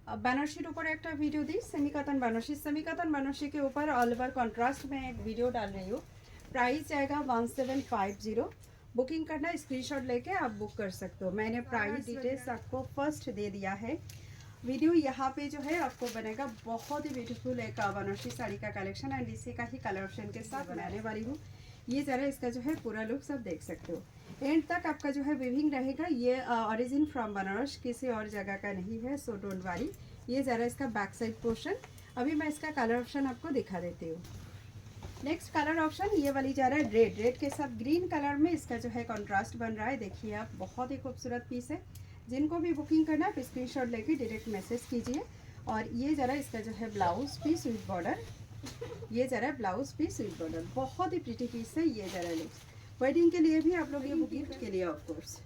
बनारसी ऊपर एक video the semi कतन बनारसी के ऊपर ऑल ओवर कॉन्ट्रास्ट में एक वीडियो डाल रही हूँ। प्राइस जाएगा 1750। बुकिंग करना स्क्रीनशॉट लेके आप बुक कर सकते हो। मैंने प्राइस डिटेल्स आपको फर्स्ट दे दिया है। वीडियो यहाँ पे जो है आपको बनेगा बहुत ही ब्यूटीफुल एक बनारसी साड़ी का कलेक्शन एंड इसी का ही कलर ऑप्शन के साथ बनाने वाली हूँ। ये ज़रा इसका जो है पूरा लुक सब देख सकते हो। एंड तक आपका जो है विविंग रहेगा। ये ओरिजिन फ्रॉम बनारस, किसी और जगह का नहीं है, सो डोंट वरी। ये ज़रा इसका बैक साइड पोर्शन। अभी मैं इसका कलर ऑप्शन आपको दिखा देती हूँ। नेक्स्ट कलर ऑप्शन ये वाली जा रहा है रेड के साथ ग्रीन कलर में इसका जो है कॉन्ट्रास्ट बन रहा है। देखिए आप, बहुत ही खूबसूरत पीस है। जिनको भी बुकिंग करना है आप स्क्रीनशॉट लेके डायरेक्ट मैसेज कीजिए। और ये ज़रा इसका जो है ब्लाउज पीस विद बॉर्डर, ये ज़रा ब्लाउज पीस विद बॉर्डर, बहुत ही प्रीटी पीस है। ये ज़रा लुक्स वेडिंग के लिए भी आप लोग, ये गिफ्ट के लिए ऑफ कोर्स।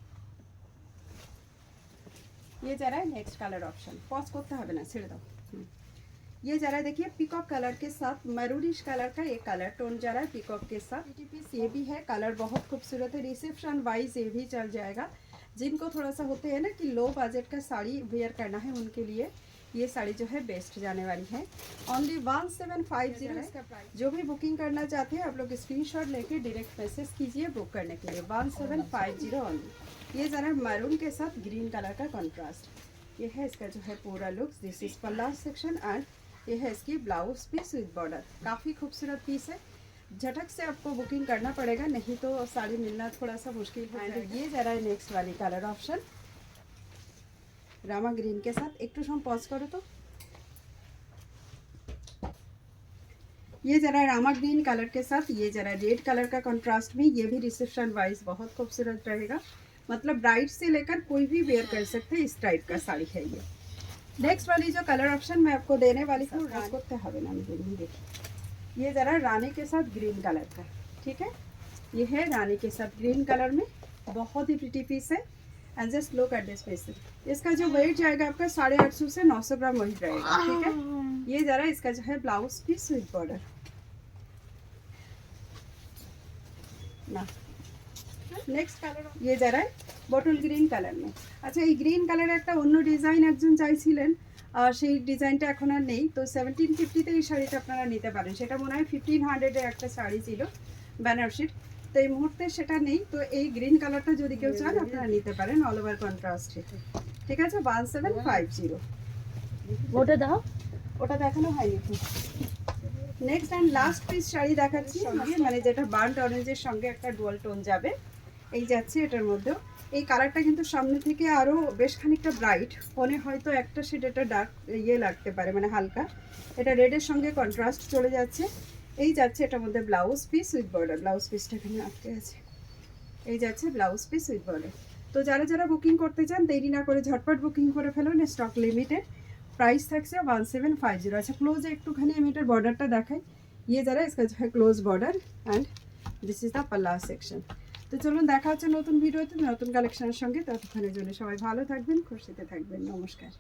ये ज़रा है नेक्स्ट कलर ऑप्शन। पॉज करते हैं ना, छिड़ दो। ये ज़रा देखिए पीकॉक कलर के साथ मैरूनिश कलर का एक कलर टोन जा रहा है पीकॉक के साथ। ये भी है कलर बहुत खूबसूरत है। रिसेप्शन वाइज ये भी चल जाएगा। जिनको थोड़ा सा होते हैं ना कि लो बजट का साड़ी वेयर करना है, उनके लिए ये साड़ी जो है बेस्ट जाने वाली है। ओनली 1750 इसका प्राइस। जो भी बुकिंग करना चाहते हैं आप लोग स्क्रीनशॉट लेके डायरेक्ट मैसेज कीजिए बुक करने के लिए। 1750 ओनली। ये ज़रा मैरून के साथ ग्रीन कलर का कॉन्ट्रास्ट। ये है इसका जो है पूरा लुक। दिस इज पल्ला सेक्शन एंड ये है इसकी ब्लाउज पीस विद बॉर्डर। काफ़ी खूबसूरत पीस है। झटक से आपको बुकिंग करना पड़ेगा, नहीं तो साड़ी मिलना थोड़ा सा मुश्किल है। एंड ये ज़रा नेक्स्ट वाली कलर ऑप्शन रामा ग्रीन के साथ। एक तो हम पॉज करो तो ये ज़रा रामा ग्रीन कलर के साथ ये ज़रा रेड कलर का कंट्रास्ट में। ये भी रिसेप्शन वाइज बहुत खूबसूरत रहेगा। मतलब ब्राइड से लेकर कोई भी वेयर कर सकते हैं, इस टाइप का साड़ी है ये। नेक्स्ट वाली जो कलर ऑप्शन मैं आपको देने वाली हूँ, ये ज़रा रानी के साथ ग्रीन कलर का, ठीक है। ये है रानी के साथ ग्रीन कलर में, बहुत ही प्रीटी पीस है। And just look at this piece. इसका जो वेट जाएगा आपका 850 से 900 ग्राम वही रहेगा, ठीक है। ये ज़रा इसका जो है ब्लाउज पीस विद बॉर्डर ना। नेक्स्ट कलर ये ज़रा बटल ग्रीन कलर में। अच्छा, এই গ্রিন কালার একটা অন্য ডিজাইন একজন চাইছিলেন, সেই ডিজাইনটা এখন আর নেই। তো 1750 এই শাড়িটা আপনারা নিতে পারেন। সেটা মনে হয় 1500 একটা শাড়ি ছিল বেনারসির। তো এই মুহূর্তে সেটা নেই। তো এই গ্রিন কালারটা যদি কেউ চান আপনারা নিতে পারেন অল ওভার কন্ট্রাস্ট। ঠিক আছে, 1750। ওটা দাও, ওটা দেখানো হয়নি। Next and last piece sari দেখাচ্ছি, মানে যেটা বার্ন্ট অরেঞ্জের সঙ্গে একটা ডুয়াল টোন যাবে। এই যাচ্ছে এটার মধ্যেও। এই কালারটা কিন্তু সামনে থেকে আরও বেশ খানিকটা ব্রাইট, ফোনে হয়তো একটা শেড এটা ডার্ক ইয়ে লাগতে পারে, মানে হালকা। এটা রেডের সঙ্গে কন্ট্রাস্ট চলে যাচ্ছে। এই যাচ্ছে এটার মধ্যে blouse piece with border. Blouse পিসটা এখানে আটকে আছে। এই যাচ্ছে ব্লাউজ পিস উইথ বর্ডার। তো যারা যারা বুকিং করতে চান দেরি না করে ঝটপট বুকিং করে ফেলুন, স্টক লিমিটেড। प्राइस থাকছে 1750। अच्छा, क्लोज একটুখানি আমি এটার বর্ডারটা দেখাই। ये ज़रा इसका जो है close border and this is the पल्ला सेक्शन। তো চলুন দেখা হচ্ছে নতুন ভিডিওতে নতুন কালেকশনের সঙ্গে। ততক্ষণের জন্য সবাই ভালো থাকবেন, খুশিতে থাকবেন। নমস্কার।